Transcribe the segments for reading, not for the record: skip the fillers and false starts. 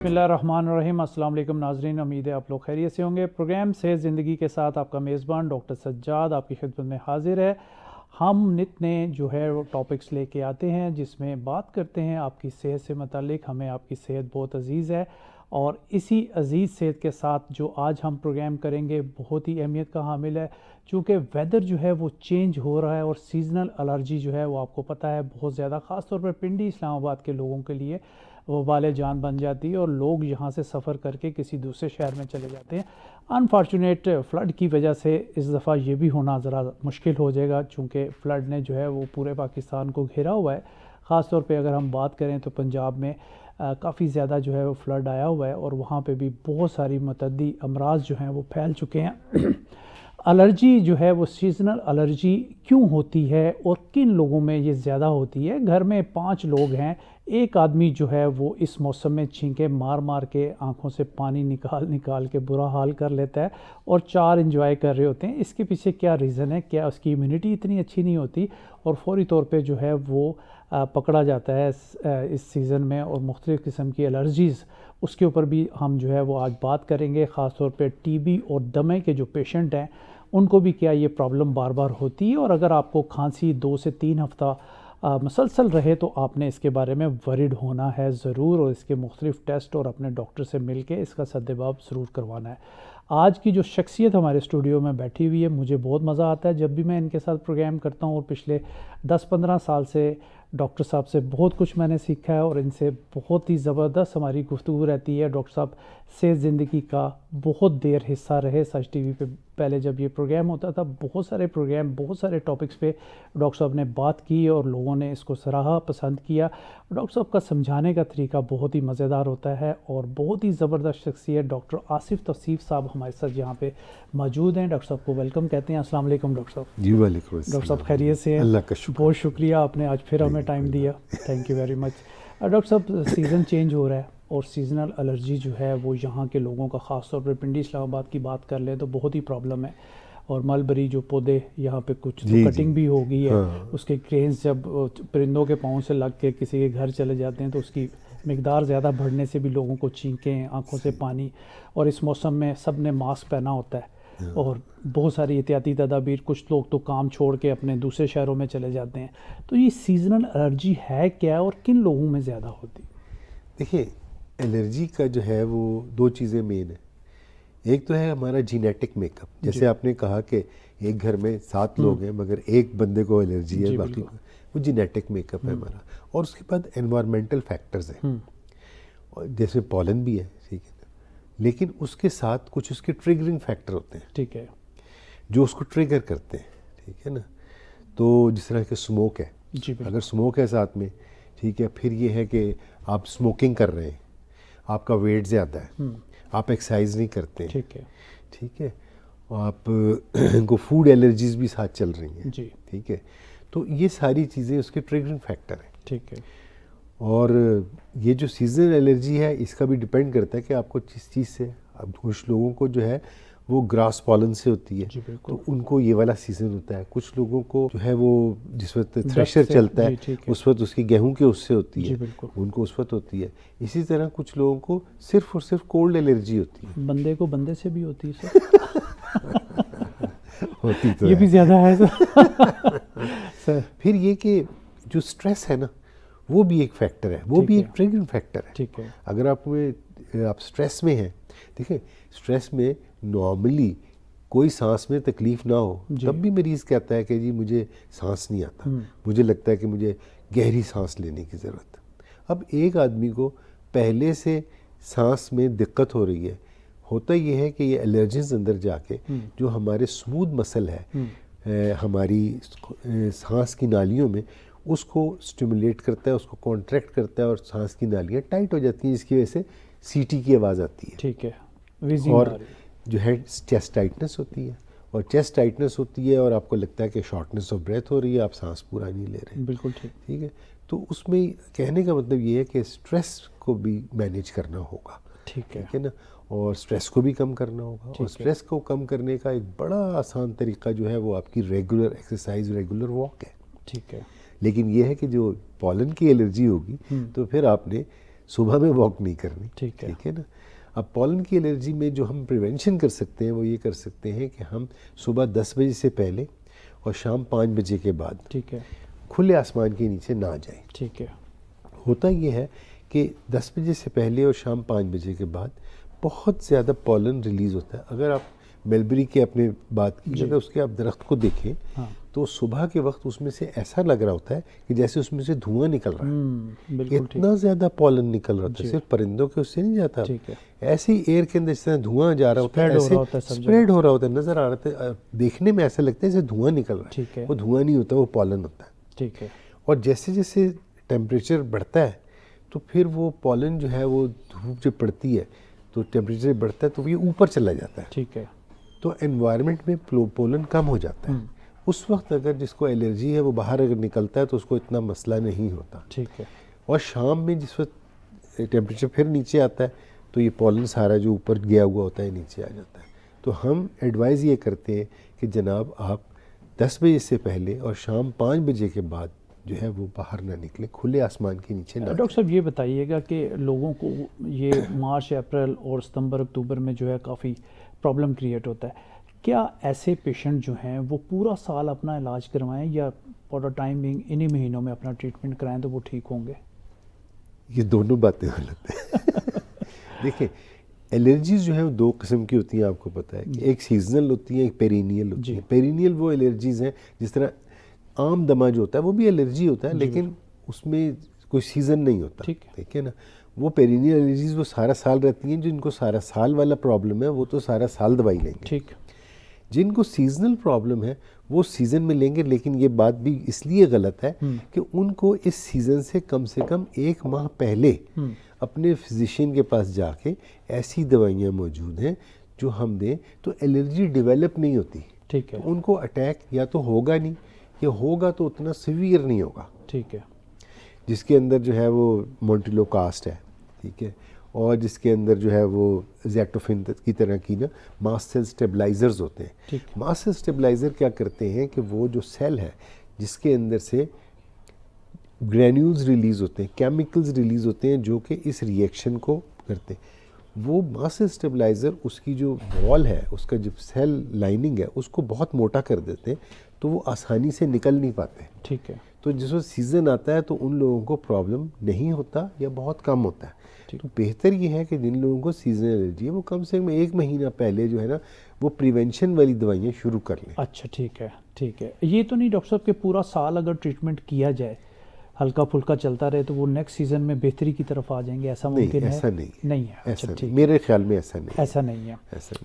बिस्मिल्लाहिर्रहमानिर्रहीम। अस्सलाम वालेकुम नाज़रीन, उम्मीद है आप लोग खैरियत से होंगे। प्रोग्राम सेहत ज़िंदगी के साथ आपका मेज़बान डॉक्टर सज्जाद आपकी खिदमत में हाजिर है। हम नित नए जो है वो टॉपिक्स लेके आते हैं जिसमें बात करते हैं आपकी सेहत से मुतालिक। हमें आपकी सेहत बहुत अज़ीज़ है और इसी अज़ीज़ सेहत के साथ जो आज हम प्रोग्राम करेंगे बहुत ही अहमियत का हामिल है, चूँकि वेदर जो है वो चेंज हो रहा है और सीज़नल एलर्जी जो है वो आपको पता है बहुत ज़्यादा, ख़ास तौर पर पिंडी इस्लामाबाद के लोगों के लिए वो वाले जान बन जाती है और लोग यहाँ से सफ़र करके किसी दूसरे शहर में चले जाते हैं। अनफॉर्चुनेट फ़्लड की वजह से इस दफ़ा ये भी होना ज़रा मुश्किल हो जाएगा, चूँकि फ़्लड ने जो है वो पूरे पाकिस्तान को घेरा हुआ है। ख़ास तौर पे अगर हम बात करें तो पंजाब में काफ़ी ज़्यादा जो है वो फ़्लड आया हुआ है और वहाँ पे भी बहुत सारी मुतअद्दी अमराज जो हैं वो फैल चुके हैं। एलर्जी जो है वो सीज़नल एलर्जी क्यों होती है और किन लोगों में ये ज़्यादा होती है? घर में 5 लोग हैं, एक आदमी जो है वो इस मौसम में छींके मार मार के आंखों से पानी निकाल निकाल के बुरा हाल कर लेता है और 4 एंजॉय कर रहे होते हैं। इसके पीछे क्या रीज़न है? क्या उसकी इम्यूनिटी इतनी अच्छी नहीं होती और फौरी तौर पे जो है वो पकड़ा जाता है इस सीज़न में और मुख्तलिफ़ किस्म की एलर्जीज़, उसके ऊपर भी हम जो है वो आज बात करेंगे। ख़ास तौर पे टीबी और दमे के जो पेशेंट हैं उनको भी क्या ये प्रॉब्लम बार बार होती है, और अगर आपको खांसी 2 से 3 हफ़्ता मुसलसल रहे तो आपने इसके बारे में वरीड होना है ज़रूर और इसके मुख्तलिफ़ टेस्ट और अपने डॉक्टर से मिल के इसका सद्देबाब ज़रूर करवाना है। आज की जो शख्सियत हमारे स्टूडियो में बैठी हुई है, मुझे बहुत मज़ा आता है जब भी मैं इनके साथ प्रोग्राम करता हूँ और पिछले 10-15 साल से डॉक्टर साहब से बहुत कुछ मैंने सीखा है और इनसे बहुत ही ज़बरदस्त हमारी गुफ्तगू रहती है। डॉक्टर साहब सेहत ज़िंदगी का बहुत देर हिस्सा रहे। सच टीवी पे पहले जब ये प्रोग्राम होता था बहुत सारे प्रोग्राम बहुत सारे टॉपिक्स पे डॉक्टर साहब ने बात की और लोगों ने इसको सराहा, पसंद किया। डॉक्टर साहब का समझाने का तरीका बहुत ही मज़ेदार होता है और बहुत ही ज़बरदस्त शख्सियत डॉक्टर आसिफ तौसीफ़ साहब हमारे साथ यहाँ पे मौजूद हैं। डॉक्टर साहब को वेलकम कहते हैं। अस्सलाम वालेकुम डॉक्टर साहब। जी वालेकुम अस्सलाम। डॉक्टर साहब खैरियत से हैं? अल्लाह का शुक्र। बहुत शुक्रिया, आपने आज फिर हमें टाइम दिया। Thank you very much. Doctor साहब, सीज़न चेंज हो रहा है और सीज़नल एलर्जी जो है वो यहाँ के लोगों का, ख़ास तौर पर पिंडी इस्लामाबाद की बात कर लें तो बहुत ही प्रॉब्लम है। और मलबरी जो पौधे यहाँ पे कुछ तो कटिंग भी हो गई है। हाँ। उसके ग्रेन्स जब परिंदों के पाँव से लग के किसी के घर चले जाते हैं तो उसकी मिकदार ज़्यादा बढ़ने से भी लोगों को छींकें, आँखों से पानी, और इस मौसम में सब ने मास्क पहना होता है और बहुत सारी एहतियाती तदाबीर, कुछ लोग तो काम छोड़ के अपने दूसरे शहरों में चले जाते हैं। तो ये सीज़नल एलर्जी है क्या और किन लोगों में ज़्यादा होती? देखिए, एलर्जी का जो है वो 2 चीज़ें मेन है। एक तो है हमारा जीनेटिक मेकअप, जैसे आपने कहा कि एक घर में 7 लोग हैं मगर एक बंदे को एलर्जी है, बाकी वो जीनेटिक मेकअप है हमारा। और उसके बाद एनवायरमेंटल फैक्टर्स हैं, जैसे पॉलन भी है, ठीक है, लेकिन उसके साथ कुछ उसके ट्रिगरिंग फैक्टर होते हैं, ठीक है, जो उसको ट्रिगर करते हैं, ठीक है ना। तो जिस तरह के स्मोक है, अगर स्मोक है साथ में, ठीक है, फिर ये है कि आप स्मोकिंग कर रहे हैं, आपका वेट ज़्यादा है, आप एक्सरसाइज नहीं करते हैं, ठीक है, ठीक है, आप को फूड एलर्जीज भी साथ चल रही हैं, जी, ठीक है। तो ये सारी चीज़ें उसके ट्रिगरिंग फैक्टर हैं, ठीक है। और ये जो सीजनल एलर्जी है इसका भी डिपेंड करता है कि आपको किस चीज़ से, अब कुछ लोगों को जो है वो ग्रास पॉलन से होती है, तो उनको ये वाला सीज़न होता है। कुछ लोगों को जो है वो जिस वक्त थ्रेशर चलता है उस वक्त उसकी गेहूं के उससे होती है, उनको उस वक्त होती है। इसी तरह कुछ लोगों को सिर्फ और सिर्फ कोल्ड एलर्जी होती है। बंदे को बंदे से भी होती है सर? होती तो ये भी ज़्यादा है सर। फिर ये कि जो स्ट्रेस है ना वो भी एक फैक्टर है, वो भी एक ट्रिगरिंग फैक्टर है, ठीक है। अगर आप स्ट्रेस में हैं, देखिए स्ट्रेस में नॉर्मली कोई सांस में तकलीफ ना हो तब भी मरीज़ कहता है कि जी मुझे सांस नहीं आता, मुझे लगता है कि मुझे गहरी सांस लेने की ज़रूरत है। अब एक आदमी को पहले से सांस में दिक्कत हो रही है, होता ये है कि ये एलर्जीज अंदर जाके जो हमारे स्मूथ मसल है हमारी सांस की नालियों में, उसको स्टिमुलेट करता है, उसको कॉन्ट्रैक्ट करता है और सांस की नालियाँ टाइट हो जाती हैं, जिसकी वजह से सीटी की आवाज़ आती है, ठीक है। और जो है चेस्ट टाइटनेस होती है, और चेस्ट टाइटनेस होती है और आपको लगता है कि शॉर्टनेस ऑफ ब्रेथ हो रही है, आप सांस पूरा नहीं ले रहे हैं, बिल्कुल ठीक, ठीक है। तो उसमें कहने का मतलब ये है कि स्ट्रेस को भी मैनेज करना होगा, ठीक है ना, और स्ट्रेस को भी कम करना होगा। और स्ट्रेस को कम करने का एक बड़ा आसान तरीका जो है वो आपकी रेगुलर एक्सरसाइज, रेगुलर वॉक है, ठीक है। लेकिन ये है कि जो पॉलन की एलर्जी होगी तो फिर आपने सुबह में वॉक नहीं करनी। ठीक है। ठीक है ना। अब पॉलन की एलर्जी में जो हम प्रिवेंशन कर सकते हैं वो ये कर सकते हैं कि हम सुबह 10 बजे से पहले और शाम 5 बजे के बाद ठीक है। खुले आसमान के नीचे ना जाएं। ठीक है। होता ये है कि 10 बजे से पहले और शाम 5 बजे के बाद बहुत ज़्यादा पॉलन रिलीज़ होता है। अगर आप मलबरी की अपने बात की, अगर उसके आप दरख्त को देखें तो सुबह के वक्त उसमें से ऐसा लग रहा होता है कि जैसे उसमें से धुआं निकल रहा है। बिल्कुल इतना ज़्यादा पॉलन निकल रहा होता है, सिर्फ परिंदों के उससे नहीं जाता। ऐसे ही एयर के अंदर जिस तरह धुआं जा रहा होता है, ऐसे स्प्रेड हो रहा होता है, नज़र आ रहा है। देखने में ऐसा लगता है जैसे धुआं निकल रहा है। वो धुआं नहीं होता, वो पॉलन होता है। ठीक है। और जैसे जैसे टेम्परेचर बढ़ता है तो फिर वो पॉलन जो है वो धूप जब पड़ती है तो टेम्परेचर बढ़ता है तो ये ऊपर चला जाता है। ठीक है। तो एनवायरनमेंट में पोलन कम हो जाता है। उस वक्त अगर जिसको एलर्जी है वो बाहर अगर निकलता है तो उसको इतना मसला नहीं होता। ठीक है। और शाम में जिस वक्त टेम्परेचर फिर नीचे आता है तो ये पॉलन सारा जो ऊपर गया हुआ होता है नीचे आ जाता है। तो हम एडवाइज़ ये करते हैं कि जनाब आप 10 बजे से पहले और शाम 5 बजे के बाद जो है वो बाहर ना निकले, खुले आसमान के नीचे ना। डॉक्टर साहब ये बताइएगा कि लोगों को ये मार्च अप्रैल और सितंबर अक्टूबर में जो है काफ़ी प्रॉब्लम क्रिएट होता है, क्या ऐसे पेशेंट जो हैं वो पूरा साल अपना इलाज करवाएं या फॉर द टाइम बिंग इन्हीं महीनों में अपना ट्रीटमेंट कराएं तो वो ठीक होंगे? ये दोनों बातें गलत हैं। देखिए, एलर्जीज जो है वो 2 किस्म की होती हैं, आपको पता है। एक सीजनल होती है, एक पेरिनियल होती है। पेरिनियल वो एलर्जीज हैं जिस तरह आम दमा जो होता है वो भी एलर्जी होता है, लेकिन उसमें कोई सीज़न नहीं होता। ठीक है ना। वो पेरिनियल एलर्जीज वो सारा साल रहती हैं। जिनको सारा साल वाला प्रॉब्लम है वो तो सारा साल दवाई लेंगे। ठीक। जिनको सीजनल प्रॉब्लम है वो सीज़न में लेंगे, लेकिन ये बात भी इसलिए गलत है कि उनको इस सीज़न से कम 1 माह पहले अपने फिजिशियन के पास जाके ऐसी दवाइयाँ मौजूद हैं जो हम दें तो एलर्जी डेवलप नहीं होती। ठीक है। तो उनको अटैक या तो होगा नहीं, या होगा तो उतना सीवियर नहीं होगा। ठीक है। जिसके अंदर जो है वो मोंटिलोकास्ट है। ठीक है। और जिसके अंदर जो है वो ज़ैटोफिन की तरह की ना मास्ट सेल स्टेबलाइजर्स होते हैं। मास्ट सेल स्टेबलाइजर क्या करते हैं कि वो जो सेल है जिसके अंदर से ग्रैन्यूल्स रिलीज़ होते हैं, केमिकल्स रिलीज़ होते हैं जो कि इस रिएक्शन को करते हैं, वो मास्ट सेल स्टेबलाइज़र उसकी जो वॉल है, उसका जो सेल लाइनिंग है उसको बहुत मोटा कर देते हैं, तो वो आसानी से निकल नहीं पाते। ठीक है। तो जिस वक्त सीज़न आता है तो उन लोगों को प्रॉब्लम नहीं होता या बहुत कम होता है। तो बेहतर ये है कि जिन लोगों को सीजनल एलर्जी है वो कम से कम 1 महीना पहले जो है ना वो प्रिवेंशन वाली दवाइयाँ शुरू कर लें। अच्छा, ठीक है। ठीक है। ये तो नहीं डॉक्टर साहब कि पूरा साल अगर ट्रीटमेंट किया जाए, हल्का फुल्का चलता रहे, तो वो नेक्स्ट सीजन में बेहतरी की तरफ आ जाएंगे, ऐसा मुमकिन है? ऐसा नहीं है। अच्छा, ठीक। मेरे ख्याल में ऐसा नहीं है। ऐसा नहीं।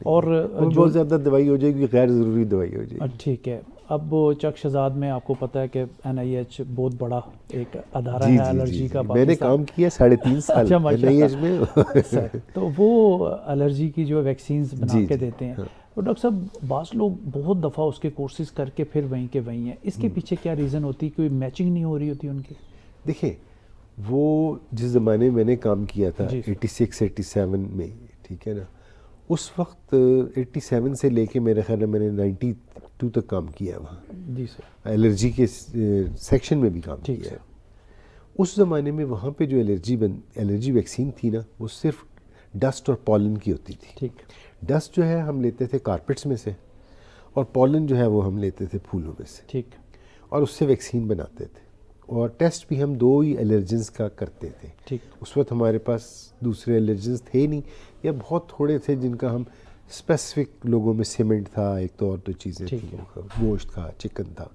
और बहुत ज़्यादा दवाई हो जाएगी, गैर ज़रूरी दवाई हो जाएगी। ठीक है। अब चक शहजाद में आपको पता है कि NIH बहुत बड़ा एक अदारा है एलर्जी का। मैंने काम किया 3.5 साल NIH में। तो वो एलर्जी की जो वैक्सीन्स बना के देते हैं। तो डॉक्टर साहब बास लोग बहुत दफ़ा उसके कोर्सेज करके फिर वहीं के वहीं हैं, इसके पीछे क्या रीज़न होती है? कोई मैचिंग नहीं हो रही होती उनकी? देखिए, वो जिस ज़माने में मैंने काम किया था 86-87 में, ठीक है ना, उस वक्त 87 से लेके मेरे ख्याल में मैंने 92 तक काम किया वहाँ। जी सर। एलर्जी के सेक्शन में भी काम किया है। उस ज़माने में वहाँ पे जो एलर्जी वैक्सीन थी ना वो सिर्फ डस्ट और पॉलन की होती थी। ठीक। डस्ट जो है हम लेते थे कारपेट्स में से और पॉलन जो है वो हम लेते थे फूलों में से। ठीक। और उससे वैक्सीन बनाते थे और टेस्ट भी हम 2 ही एलर्जेंस का करते थे। ठीक। उस वक्त हमारे पास दूसरे एलर्जेंस थे नहीं या बहुत थोड़े थे जिनका हम स्पेसिफिक लोगों में सीमेंट था, एक तो और 2 चीज़ें थी, गोश्त था, चिकन था।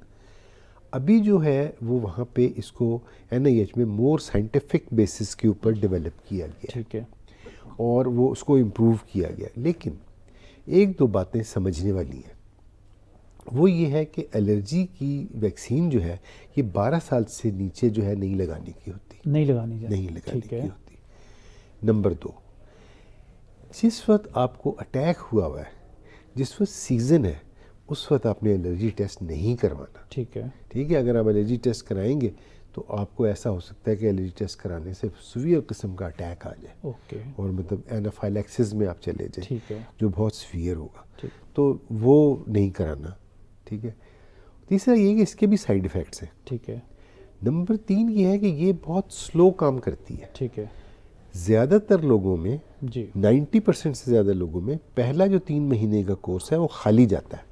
अभी जो है वो वहाँ पे इसको NIH में मोर साइंटिफिक बेसिस के ऊपर डेवलप किया गया। ठीक है। और वो उसको इम्प्रूव किया गया, लेकिन 1-2 बातें समझने वाली हैं। वो ये है कि एलर्जी की वैक्सीन जो है ये 12 साल से नीचे जो है नहीं लगाने की होती। नहीं लगानी की होती। नंबर 2, जिस वक्त आपको अटैक हुआ है, जिस वक्त सीज़न है, उस वक्त आपने एलर्जी टेस्ट नहीं करवाना। ठीक है। ठीक है। अगर आप एलर्जी टेस्ट कराएंगे तो आपको ऐसा हो सकता है कि एलर्जी टेस्ट कराने से सीवियर किस्म का अटैक आ जाए। ओके। और मतलब एनाफाइलैक्सिस में आप चले जाए। ठीक है। जो बहुत सीवियर होगा। तो वो नहीं कराना। ठीक है। तीसरा ये कि इसके भी साइड इफ़ेक्ट्स हैं। ठीक है। नंबर 3 ये है कि ये बहुत स्लो काम करती है। ठीक है। ज़्यादातर लोगों में जी 90% से ज़्यादा लोगों में पहला जो 3 महीने का कोर्स है वो खाली जाता है,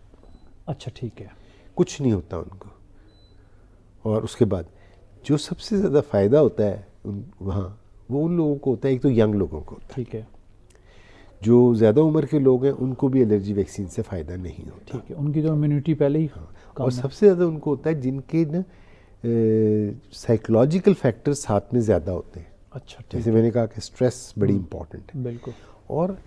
अच्छा ठीक है कुछ नहीं होता उनको। और उसके बाद जो सबसे ज़्यादा फ़ायदा होता है वहाँ वो उन लोगों को होता है, एक तो यंग लोगों को होता है। ठीक है जो ज़्यादा उम्र के लोग हैं उनको भी एलर्जी वैक्सीन से फ़ायदा नहीं होता। ठीक है, उनकी तो इम्यूनिटी पहले ही कम और है। सबसे ज़्यादा उनको होता है जिनके ना साइकोलॉजिकल फैक्टर्स साथ में ज़्यादा होते हैं। अच्छा ठीक जैसे मैंने कहा कि स्ट्रेस बड़ी इम्पॉर्टेंट है। बिल्कुल और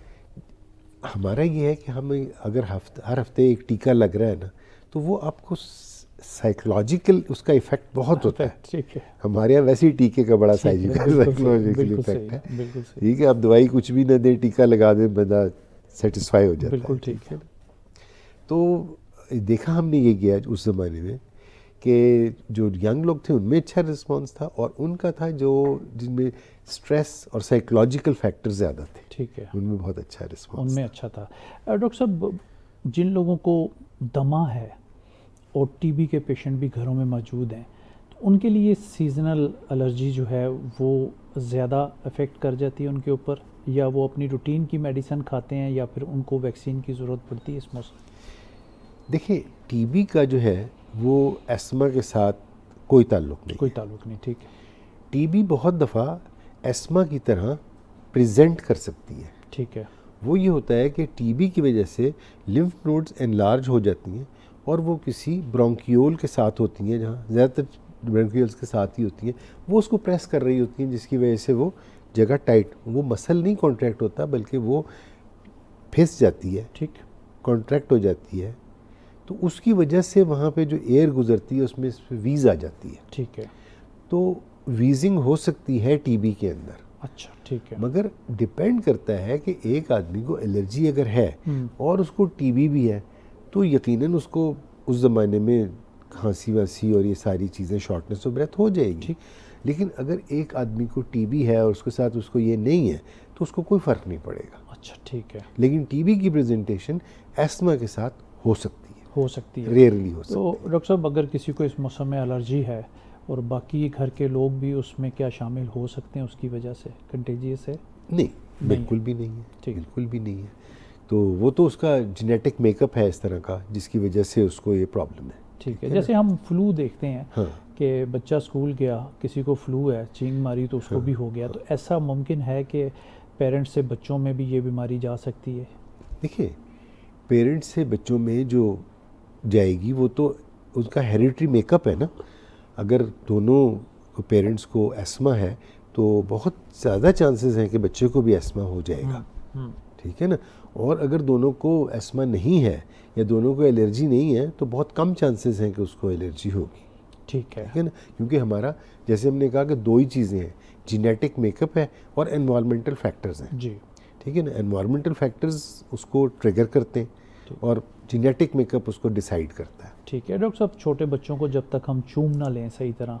हमारा ये है कि हम अगर हर हफ्ते एक टीका लग रहा है ना, तो वो आपको साइकोलॉजिकल उसका इफेक्ट बहुत होता है। ठीक है हमारे यहाँ वैसे ही टीके का बड़ा ठीक है, साइकोलॉजिकल बिल्कुल सही, इफेक्ट है। बिल्कुल सही, ठीक है, आप दवाई कुछ भी ना दें, टीका लगा दें, बंदा सेटिस्फाई हो जाता है। बिल्कुल ठीक है। तो देखा हमने ये किया उस ज़माने में कि जो यंग लोग थे उनमें अच्छा रिस्पांस था, और उनका था जो जिनमें स्ट्रेस और साइकोलॉजिकल फैक्टर ज़्यादा थे, ठीक है, उनमें बहुत अच्छा रिस्पांस उनमें अच्छा था। डॉक्टर साहब, जिन लोगों को दमा है और टीबी के पेशेंट भी घरों में मौजूद हैं, तो उनके लिए सीजनल एलर्जी जो है वो ज़्यादा अफेक्ट कर जाती है उनके ऊपर, या वो अपनी रूटीन की मेडिसिन खाते हैं, या फिर उनको वैक्सीन की ज़रूरत पड़ती है इस मौसम? देखिए, टीबी का जो है वो एस्मा के साथ कोई ताल्लुक नहीं। कोई ताल्लुक नहीं, ठीक है, टीबी बहुत दफ़ा एस्मा की तरह प्रेजेंट कर सकती है। ठीक है, वो ये होता है कि टीबी की वजह से लिम्फ नोड्स एनलार्ज हो जाती हैं, और वो किसी ब्रोंकियोल के साथ होती हैं, जहाँ ज़्यादातर ब्रोंकियोल्स के साथ ही होती हैं, वो उसको प्रेस कर रही होती हैं, जिसकी वजह से वो जगह टाइट, वो मसल नहीं कॉन्ट्रैक्ट होता बल्कि वो फिस जाती है, ठीक, कॉन्ट्रैक्ट हो जाती है। तो उसकी वजह से वहाँ पे जो एयर गुजरती है उसमें वीज़ आ जाती है। ठीक है, तो वीजिंग हो सकती है टीबी के अंदर, अच्छा ठीक है, मगर डिपेंड करता है कि एक आदमी को एलर्जी अगर है और उसको टीबी भी है, तो यकीनन उसको उस ज़माने में खांसी वासी और ये सारी चीज़ें, शॉर्टनेस ऑफ ब्रेथ हो जाएगी। ठीक। लेकिन अगर एक आदमी को टीबी है और उसके साथ उसको ये नहीं है, तो उसको कोई फ़र्क नहीं पड़ेगा। अच्छा ठीक है, लेकिन टीबी की प्रेजेंटेशन एस्मा के साथ हो सकती है, हो सकती है। रेयरली हो सकती है। तो डॉक्टर साहब, अगर किसी को इस मौसम में एलर्जी है और बाकी घर के लोग भी उसमें क्या शामिल हो सकते हैं उसकी वजह से, कंटेजियस है? नहीं, बिल्कुल भी नहीं है, ठीक। बिल्कुल भी नहीं है। तो वो तो उसका जेनेटिक मेकअप है इस तरह का, जिसकी वजह से उसको ये प्रॉब्लम है। ठीक है, जैसे हम फ्लू देखते हैं हाँ, कि बच्चा स्कूल गया, किसी को फ्लू है, चींग मारी तो उसको भी हो गया, तो ऐसा मुमकिन है कि पेरेंट्स से बच्चों में भी ये बीमारी जा सकती है? देखिए, पेरेंट्स से बच्चों में जो जाएगी वो तो उनका हेरिडिटरी मेकअप है ना। अगर दोनों पेरेंट्स को एस्मा है तो बहुत ज़्यादा चांसेस हैं कि बच्चे को भी एस्मा हो जाएगा, ठीक है ना। और अगर दोनों को एस्मा नहीं है या दोनों को एलर्जी नहीं है, तो बहुत कम चांसेस हैं कि उसको एलर्जी होगी, ठीक है, ठीक है ना। क्योंकि हमारा, जैसे हमने कहा कि दो ही चीज़ें हैं, जेनेटिक मेकअप है और एनवायरमेंटल फैक्टर्स हैं, जी, ठीक है ना। एनवायरमेंटल फैक्टर्स उसको ट्रिगर करते हैं और जेनेटिक मेकअप उसको डिसाइड करता है। ठीक है। डॉक्टर साहब, छोटे बच्चों को जब तक हम चूम ना लें सही तरह,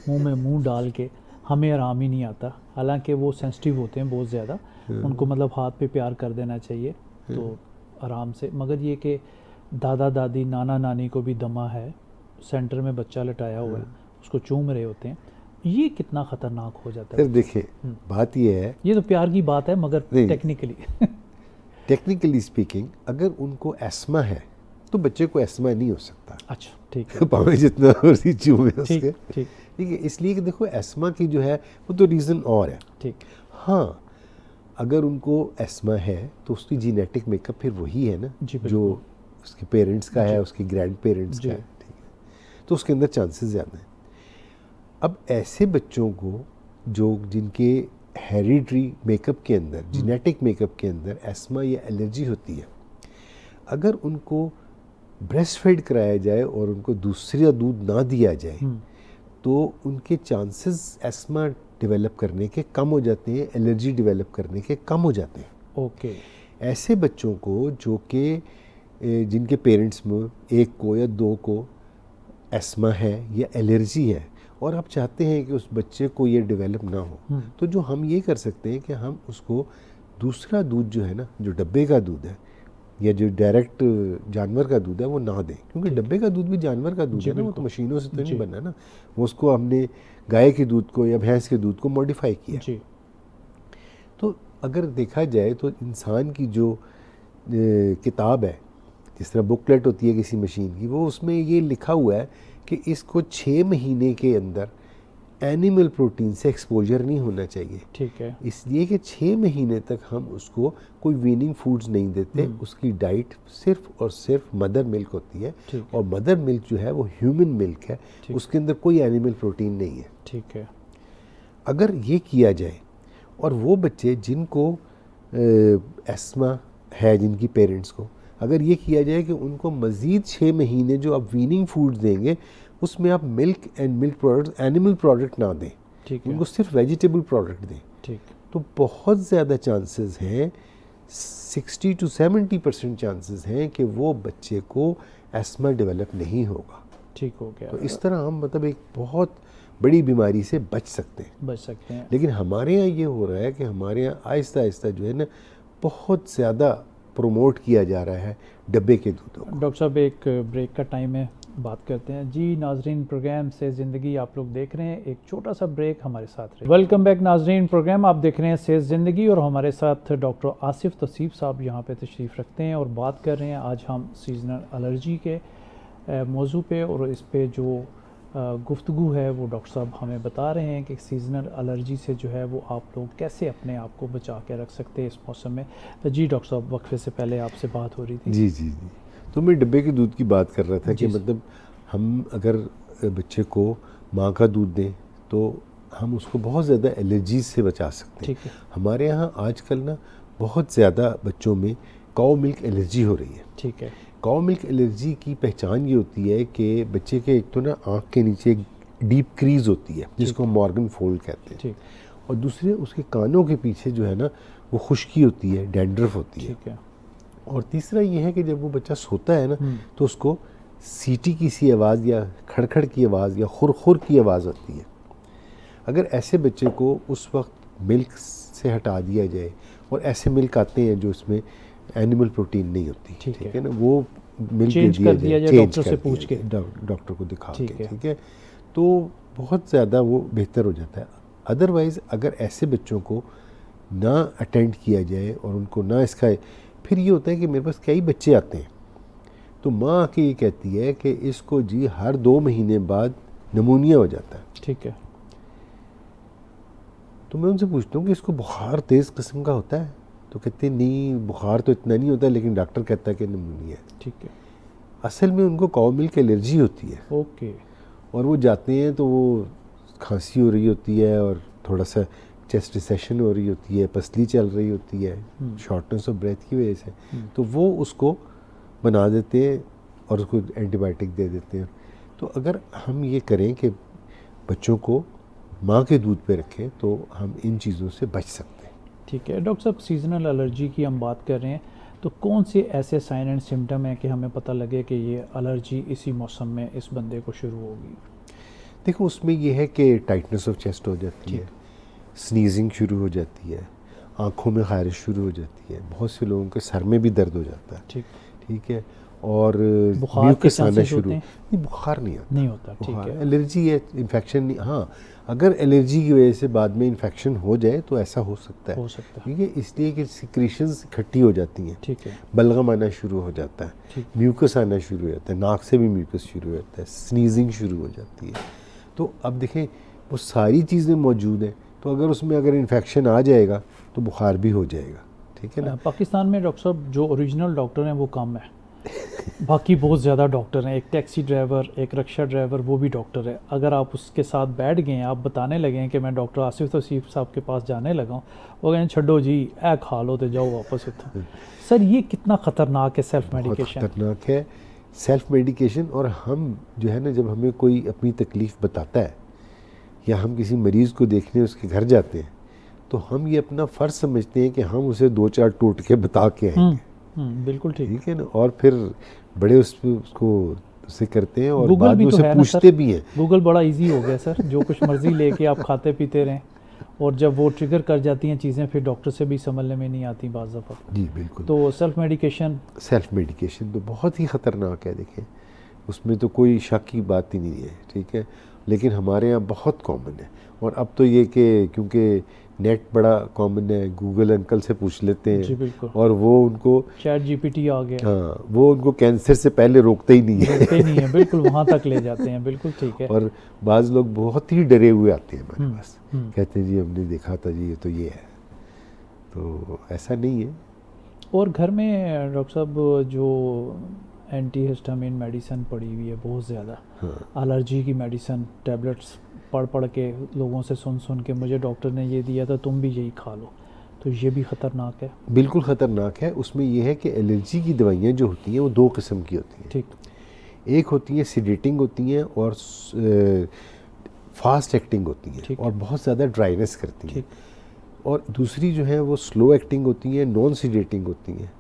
मुंह में मुंह डाल के, हमें आराम ही नहीं आता। हालांकि वो सेंसिटिव होते हैं बहुत ज़्यादा, उनको मतलब हाथ पे प्यार कर देना चाहिए तो आराम से। मगर ये कि दादा दादी, नाना नानी को भी दमा है, सेंटर में बच्चा लटाया हुआ है, उसको चूम रहे होते हैं, ये कितना ख़तरनाक हो जाता फिर है? देखिए, बात ये है, ये तो प्यार की बात है, मगर नहीं। टेक्निकली स्पीकिंग, अगर उनको एस्मा है तो बच्चे को एस्मा नहीं हो सकता। अच्छा ठीक है, पावे जितना मर्जी चूमे उसके, ठीक ठीक ठीक है। इसलिए कि देखो, एस्मा की जो है वो तो रीज़न और है। ठीक, हाँ, अगर उनको एस्मा है तो उसकी जीनेटिक मेकअप फिर वही है ना, जी, बिल्कुल। जो उसके पेरेंट्स का है, उसके ग्रैंड पेरेंट्स जी। का है, ठीक है। तो उसके अंदर चांसेस ज़्यादा हैं। अब ऐसे बच्चों को जिनके हेरिडिटरी मेकअप के अंदर, जेनेटिक मेकअप के अंदर एस्मा या एलर्जी होती है, अगर उनको ब्रेस्ट फीड कराया जाए और उनको दूसरा दूध ना दिया जाए, तो उनके चांसेस एस्मा डेवलप करने के कम हो जाते हैं, एलर्जी डेवलप करने के कम हो जाते हैं। ओके, ऐसे बच्चों को जो कि जिनके पेरेंट्स में एक को या दो को एस्मा है या एलर्जी है, और आप चाहते हैं कि उस बच्चे को ये डेवलप ना हो, तो जो हम ये कर सकते हैं कि हम उसको दूसरा दूध जो है ना, जो डब्बे का दूध है या जो डायरेक्ट जानवर का दूध है, वो ना दें। क्योंकि डब्बे का दूध भी जानवर का दूध है ना, वो तो मशीनों से तो नहीं बना ना, वो उसको हमने गाय के दूध को या भैंस के दूध को मॉडिफाई किया। जी, तो अगर देखा जाए तो इंसान की जो किताब है, जिस तरह बुकलेट होती है किसी मशीन की, वो उसमें ये लिखा हुआ है कि इसको 6 महीने के अंदर एनिमल प्रोटीन से एक्सपोजर नहीं होना चाहिए। ठीक है। इसलिए कि 6 महीने तक हम उसको कोई वीनिंग फूड्स नहीं देते, उसकी डाइट सिर्फ और सिर्फ मदर मिल्क होती है, और मदर मिल्क जो है वो ह्यूमन मिल्क है, उसके अंदर कोई एनिमल प्रोटीन नहीं है। ठीक है। अगर ये किया जाए और वो बच्चे जिनको एस्मा है, जिनकी पेरेंट्स को, अगर ये किया जाए कि उनको मज़ीद 6 महीने जो आप वीनिंग फूड्स देंगे उसमें आप milk and milk products, animal product ना दें, उनको सिर्फ वेजिटेबल प्रोडक्ट दें, ठीक, तो बहुत ज़्यादा चांसेस हैं, 60 to 70% चांसेस हैं कि वो बच्चे को एस्मा डेवलप नहीं होगा। ठीक हो गया। तो इस तरह हम मतलब एक बहुत बड़ी बीमारी से बच सकते हैं। लेकिन हमारे यहाँ ये हो रहा है कि हमारे यहाँ आहिस्ता आहिस्ता जो है ना बहुत ज़्यादा प्रमोट किया जा रहा है डब्बे के दूधों को। डॉक्टर साहब एक ब्रेक का टाइम है, बात करते हैं। जी नाजरीन, प्रोग्राम से ज़िंदगी आप लोग देख रहे हैं, एक छोटा सा ब्रेक हमारे साथ रहे। वेलकम बैक नाजरीन, प्रोग्राम आप देख रहे हैं सेहत ज़िंदगी, और हमारे साथ डॉक्टर आसिफ तौसीफ साहब यहाँ पे तशरीफ़ रखते हैं और बात कर रहे हैं आज हम सीजनल एलर्जी के मौजू पे, और इस पे जो गुफ्तगू है वो डॉक्टर साहब हमें बता रहे हैं कि सीजनल एलर्जी से जो है वो आप लोग कैसे अपने आप को बचा के रख सकते हैं इस मौसम में। तो जी डॉक्टर साहब, वक्फे से पहले आपसे बात हो रही थी। जी जी जी, तो मैं डब्बे के दूध की बात कर रहा था कि मतलब हम अगर बच्चे को माँ का दूध दें तो हम उसको बहुत ज़्यादा एलर्जीज से बचा सकते हैं। हमारे यहाँ आजकल ना बहुत ज़्यादा बच्चों में काऊ मिल्क एलर्जी हो रही है। ठीक है। काऊ मिल्क एलर्जी की पहचान ये होती है कि बच्चे के एक तो ना आँख के नीचे एक डीप क्रीज होती है जिसको मॉर्गन फोल्ड कहते हैं, और दूसरे उसके कानों के पीछे जो है ना वो खुश्की होती है, डैंड्रफ होती है। और तीसरा ये है कि जब वो बच्चा सोता है ना तो उसको सीटी की सी आवाज़ या खड़खड़ की आवाज़ या खुरखुर की आवाज़ आती है। अगर ऐसे बच्चे को उस वक्त मिल्क से हटा दिया जाए, और ऐसे मिल्क आते हैं जो इसमें एनिमल प्रोटीन नहीं होती, ठीक है ना, वो मिल्क चेंज कर दिया जाए डॉक्टर से पूछ के, डॉक्टर को दिखा के, ठीक है, तो बहुत ज़्यादा वो बेहतर हो जाता है। अदरवाइज़ अगर ऐसे बच्चों को ना अटेंड किया जाए और उनको ना इसका, फिर ये होता है कि मेरे पास कई बच्चे आते हैं तो माँ आके ये कहती है कि इसको जी हर 2 महीने बाद नमूनिया हो जाता है। ठीक है। तो मैं उनसे पूछता हूँ कि इसको बुखार तेज़ किस्म का होता है, तो कहते हैं नहीं बुखार तो इतना नहीं होता, लेकिन डॉक्टर कहता है कि नमूनिया है। ठीक है। असल में उनको काऊ मिल्क एलर्जी होती है। ओके। और वो जाते हैं तो वो खांसी हो रही होती है और थोड़ा सा चेस्ट रिसेशन हो रही होती है, पसली चल रही होती है शॉर्टनेस ऑफ ब्रेथ की वजह से, तो वो उसको बना देते हैं और उसको एंटीबायोटिक दे देते हैं। तो अगर हम ये करें कि बच्चों को माँ के दूध पे रखें तो हम इन चीज़ों से बच सकते हैं। ठीक है। डॉक्टर साहब, सीजनल एलर्जी की हम बात कर रहे हैं, तो कौन से ऐसे साइन एंड सिम्टम हैं कि हमें पता लगे कि ये एलर्जी इसी मौसम में इस बंदे को शुरू होगी? देखो, उसमें ये है कि टाइटनेस ऑफ चेस्ट हो जाती है, स्नीजिंग शुरू हो जाती है, आँखों में खारिश शुरू हो जाती है, बहुत से लोगों के सर में भी दर्द हो जाता है। ठीक है। और म्यूकस आना शुरू, नहीं बुखार नहीं होता, ठीक है, एलर्जी है, इन्फेक्शन नहीं। हाँ, अगर एलर्जी की वजह से बाद में इन्फेक्शन हो जाए तो ऐसा हो सकता है, ठीक है, इसलिए कि सिक्रीशंस इकट्ठी हो जाती हैं, ठीक है, बलगम आना शुरू हो जाता है, म्यूकस आना शुरू हो जाता है, नाक से भी म्यूकस शुरू हो जाता है, स्नीजिंग शुरू हो जाती है। तो अब देखें वो सारी चीज़ें मौजूद हैं, तो अगर इन्फेक्शन आ जाएगा तो बुखार भी हो जाएगा, ठीक है ना। पाकिस्तान में डॉक्टर साहब जो ओरिजिनल डॉक्टर हैं वो कम है, बाकी बहुत ज़्यादा डॉक्टर हैं। एक टैक्सी ड्राइवर, एक रिक्शा ड्राइवर, वो भी डॉक्टर है। अगर आप उसके साथ बैठ गए, आप बताने लगे कि मैं डॉक्टर आसिफ तौसीफ साहब के पास जाने लगा हूँ, वो कहें छड्डो जी ए खा लो तो जाओ वापस उठो। सर ये कितना ख़तरनाक है सेल्फ मेडिकेशन? खतरनाक है सेल्फ मेडिकेशन। और हम जो है ना, जब हमें कोई अपनी तकलीफ़ बताता है या हम किसी मरीज़ को देखने उसके घर जाते हैं तो हम ये अपना फ़र्ज़ समझते हैं कि हम उसे 2-4 टोटके बता के आएंगे। बिल्कुल ठीक है ना। और फिर बड़े उसको उसे करते हैं और गूगल बाद में तो उसे पूछते भी हैं। गूगल बड़ा इजी हो गया सर, जो कुछ मर्जी लेके आप खाते पीते रहें, और जब वो ट्रिगर कर जाती हैं चीज़ें फिर डॉक्टर से भी समझने में नहीं आती बाज़ दफ़ा। जी बिल्कुल। तो सेल्फ मेडिकेशन तो बहुत ही ख़तरनाक है, देखें उसमें तो कोई शक की बात ही नहीं है, ठीक है, लेकिन हमारे यहाँ बहुत कॉमन है। और अब तो ये कि क्योंकि नेट बड़ा कॉमन है, गूगल अंकल से पूछ लेते जी हैं बिल्कुल, और वो उनको चैट जीपीटी आ गया, हाँ वो उनको कैंसर से पहले रोकते ही नहीं है। रोकते नहीं है, बिल्कुल वहाँ तक ले जाते हैं, बिल्कुल ठीक है। और बाज़ लोग बहुत ही डरे हुए आते हैं हमारे पास, हम्म। कहते हैं जी हमने देखा था जी ये तो ये है, तो ऐसा नहीं है। और घर में डॉक्टर साहब जो एंटी हिस्टामिन मेडिसिन पड़ी हुई है बहुत ज़्यादा, हाँ एलर्जी की मेडिसिन टैबलेट्स पढ़ के, लोगों से सुन के मुझे डॉक्टर ने ये दिया था तुम भी यही खा लो, तो ये भी ख़तरनाक है। बिल्कुल ख़तरनाक है। उसमें यह है कि एलर्जी की दवाइयाँ जो होती हैं वो दो किस्म की होती हैं। ठीक, एक होती हैं सीडेटिंग होती हैं और फास्ट एक्टिंग होती हैं ठीक। और बहुत ज़्यादा ड्राइनेस करती हैं, ठीक, और दूसरी जो है वो स्लो एक्टिंग होती हैं, नॉन सीडेटिंग होती हैं।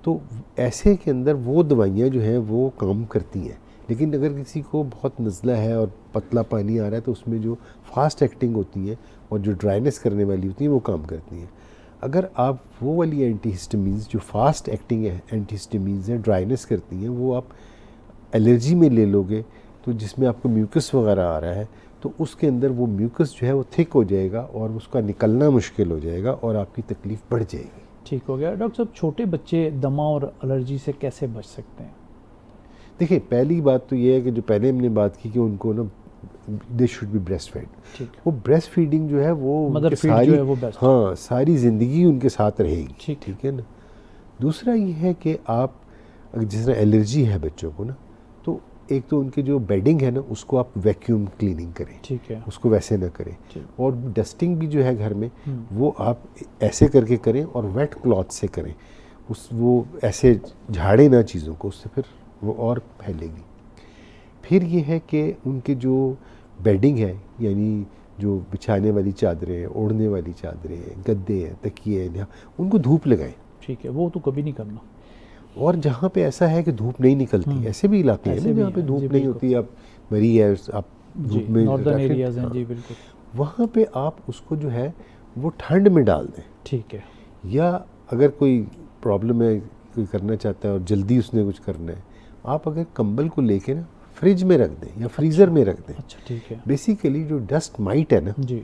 तो ऐसे के अंदर वो दवाइयाँ जो हैं वो काम करती हैं, लेकिन अगर किसी को बहुत नज़ला है और पतला पानी आ रहा है तो उसमें जो फास्ट एक्टिंग होती हैं और जो ड्राइनेस करने वाली होती हैं वो काम करती हैं। अगर आप वो वाली एंटीहिस्टामिन्स जो फास्ट एक्टिंग है एंटीहिस्टामिन्स हैं, ड्राइनेस करती हैं, वो आप एलर्जी में ले लोगे तो जिसमें आपको म्यूकस वगैरह आ रहा है तो उसके अंदर वो म्यूकस जो है वो थिक हो जाएगा और उसका निकलना मुश्किल हो जाएगा और आपकी तकलीफ़ बढ़ जाएगी। ठीक हो गया। डॉक्टर साहब छोटे बच्चे दमा और एलर्जी से कैसे बच सकते हैं? देखिए पहली बात तो ये है कि जो पहले हमने बात की कि उनको ना they should be breast fed. ठीक, वो ब्रेस्ट फीडिंग जो है वो मदर उनके फीड सारी जो है वो बेस्ट। हाँ सारी ज़िंदगी उनके साथ रहेगी। ठीक। ठीक है ना। दूसरा ये है कि आप अगर जिस तरह एलर्जी है बच्चों को ना, तो एक तो उनकी जो बेडिंग है ना उसको आप वैक्यूम क्लीनिंग करें, ठीक है, उसको वैसे ना करें, ठीक। और डस्टिंग भी जो है घर में वो आप ऐसे करके करें और वेट क्लॉथ से करें, वो ऐसे झाड़े ना चीज़ों को, उससे फिर वो और फैलेगी। फिर ये है कि उनके जो बेडिंग है यानी जो बिछाने वाली चादरें हैं, ओढ़ने वाली चादरें हैं, गद्दे हैं, तकिए हैं, उनको धूप लगाएं। ठीक है, वो तो कभी नहीं करना। और जहाँ पे ऐसा है कि धूप नहीं निकलती, ऐसे भी इलाके हैं ऐसे ना भी जहाँ पे हैं, धूप जी, नहीं बिल्कुल। होती, आप मरी है आप जी, धूप में नॉर्दर्न रखें, एरियाज हैं, हाँ, जी बिल्कुल। वहाँ पे आप उसको जो है वो ठंड में डाल दें। ठीक है, या अगर कोई प्रॉब्लम है, कोई करना चाहता है और जल्दी उसने कुछ करना है, आप अगर कंबल को लेके ना फ्रिज में रख दें या फ्रीज़र में रख दें। अच्छा ठीक है, बेसिकली जो डस्ट माइट है ना, जी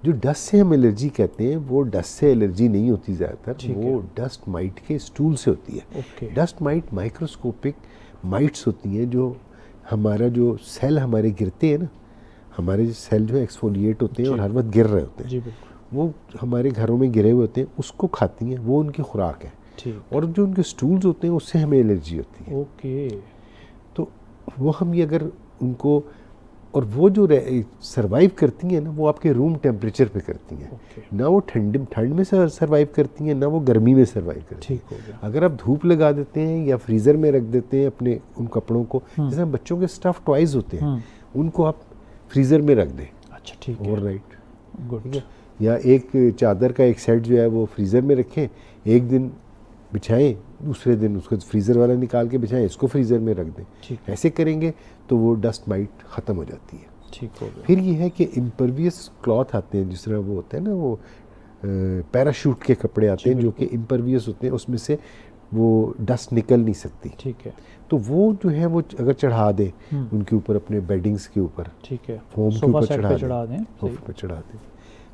जो डस्ट से हम एलर्जी कहते हैं, वो डस्ट से एलर्जी नहीं होती ज़्यादातर, ठीक वो डस्ट माइट के स्टूल से होती है। Okay, dust might microscopic mites होती हैं जो हमारा जो सेल हमारे गिरते हैं ना, हमारे सेल जो एक्सफोलिएट होते हैं और जी। हर वक्त गिर रहे होते हैं, जी बिल्कुल, वो हमारे घरों में गिरे हुए होते हैं, उसको खाती हैं, वो उनकी खुराक है। ठीक, और जो उनके स्टूल्स होते हैं उससे हमें एलर्जी होती है। ओके, तो वो हम ये अगर उनको, और वो जो सरवाइव करती हैं ना वो आपके रूम टेम्परेचर पे करती हैं, ओके, ना वो ठंड में सरवाइव करती हैं, ना वो गर्मी में सरवाइव करती हैं। ठीक हो गया। अगर आप धूप लगा देते हैं या फ्रीज़र में रख देते हैं अपने उन कपड़ों को, जैसे बच्चों के स्टफ टॉयज होते हैं उनको आप फ्रीज़र में रख दें अच्छा ठीक है, ओवरनाइट, गुड, ठीक है। या एक चादर का एक सेट जो है वो फ्रीज़र में रखें, एक दिन बिछाएं, दूसरे दिन उसको फ्रीज़र वाला निकाल के बिछाएं, इसको फ्रीज़र में रख दें। ठीक, ऐसे करेंगे तो वो डस्ट माइट ख़त्म हो जाती है। ठीक हो गया। फिर ये है कि इम्परवियस क्लॉथ आते हैं, जिस तरह वो होता है ना, वो पैराशूट के कपड़े आते हैं जो कि इम्परवियस होते हैं, उसमें से वो डस्ट निकल नहीं सकती। ठीक है, तो वो जो है वो अगर चढ़ा दें उनके ऊपर, अपने बेडिंग्स के ऊपर, ठीक है, फोम के सोफा ऊपर सेट पे चढ़ा दें, सोफे सही। पे चढ़ा दें,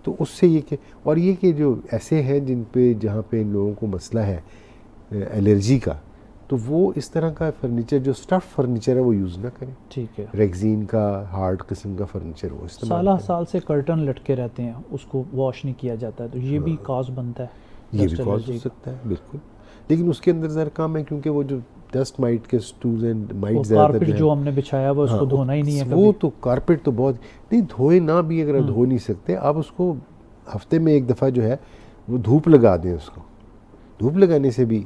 तो उससे ये कि, और ये कि जो ऐसे हैं जिन पे जहाँ पे इन लोगों को मसला है एलर्जी का, तो वो इस तरह का फर्नीचर, जो स्टफ फर्नीचर है वो यूज़ ना करें। ठीक है, रेक्सीन का हार्ड किस्म का फर्नीचर वो इस्तेमाल साल करें। साल से कर्टन लटके रहते हैं, उसको वॉश नहीं किया जाता है, तो ये भी कॉज बनता है ये dust भी कॉज allergy हो का। सकता है, बिल्कुल। लेकिन उसके अंदर ज़रा कम है क्योंकि वो जो डस्ट माइट के स्टूज एंड माइट वो ज़्यादातर कारपेट जो हमने बिछाया हुआ उसको हाँ, धोना ही नहीं है वो कभी। तो कारपेट तो बहुत नहीं, धोए ना भी अगर आप धो नहीं सकते, आप उसको हफ्ते में एक दफ़ा जो है वो धूप लगा दें। उसको धूप लगाने से भी,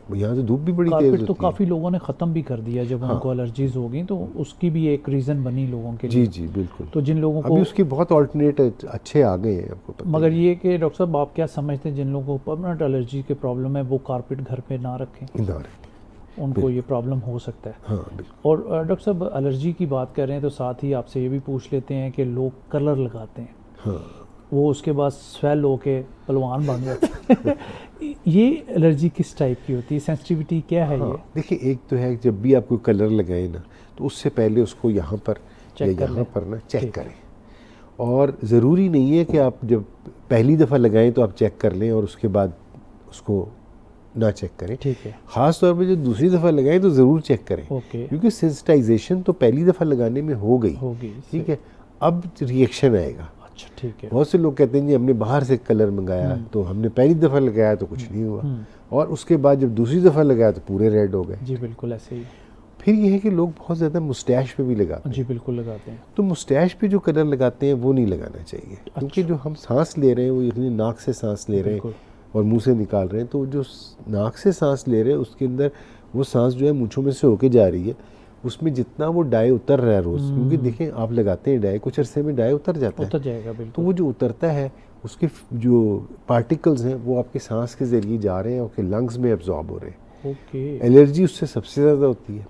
यहाँ से धूप भी बड़ी तेज़ कारपेट होती तो है। काफ़ी लोगों ने ख़त्म भी कर दिया जब उनको एलर्जीज हो गई, तो उसकी भी एक रीज़न बनी लोगों के जी लिए। जी बिल्कुल। तो जिन लोगों अभी को, उसके बहुत ऑल्टरनेट अच्छे आ गए हैं, आपको पता मगर ही ये कि डॉक्टर साहब आप क्या समझते हैं जिन लोगों को परमानेंट एलर्जी के प्रॉब्लम है वो कारपेट घर पे ना रखें, है। ना रखें। उनको ये प्रॉब्लम हो सकता है। हाँ बिल्कुल। और डॉक्टर साहब एलर्जी की बात कर रहे हैं तो साथ ही आपसे ये भी पूछ लेते हैं कि लोग कलर लगाते हैं, हाँ वो उसके बाद स्वेल होके पहलवान बन जाते हैं ये एलर्जी किस टाइप की होती है, सेंसिटिविटी क्या है ये? देखिए, एक तो है जब भी आप कोई कलर लगाएं ना, तो उससे पहले उसको यहाँ पर चेक या कर यहाँ लें। पर ना चेक ठीक। करें। और ज़रूरी नहीं है कि आप जब पहली दफ़ा लगाएं तो आप चेक कर लें और उसके बाद उसको ना चेक करें। ठीक है। ख़ास तौर पे जो दूसरी दफ़ा लगाएं तो ज़रूर चेक करें, ओके। क्योंकि सेंसिटाइजेशन तो पहली दफ़ा लगाने में हो गई, होगी। ठीक है, अब रिएक्शन आएगा। अच्छा, ठीक है। बहुत से लोग कहते हैं जी हमने बाहर से कलर मंगाया तो हमने पहली दफ़ा लगाया तो कुछ नहीं हुआ, और उसके बाद जब दूसरी दफ़ा लगाया तो पूरे रेड हो गए। जी बिल्कुल ऐसे ही। फिर ये है कि लोग बहुत ज़्यादा मुस्टैश पे भी लगाते हैं। जी बिल्कुल लगाते हैं। तो मुस्टैश पे जो कलर लगाते हैं वो नहीं लगाना चाहिए, क्योंकि जो हम सांस ले रहे हैं वो इतनी नाक से सांस ले रहे हैं और मुंह से निकाल रहे हैं, तो जो नाक से सांस ले रहे हैं उसके अंदर वो सांस जो है मूँछों में से होके जा रही है, उसमें जितना वो डाई उतर रहा है रोज़, क्योंकि देखें आप लगाते हैं डाई, कुछ अरसे में डाई उतर जाता है, उतर जाएगा बिल्कुल। तो वो जो उतरता है उसके जो पार्टिकल्स हैं वो आपके सांस के ज़रिए जा रहे हैं, आपके लंग्स में एब्जॉर्ब हो रहे हैं। ओके। एलर्जी उससे सबसे ज़्यादा होती है।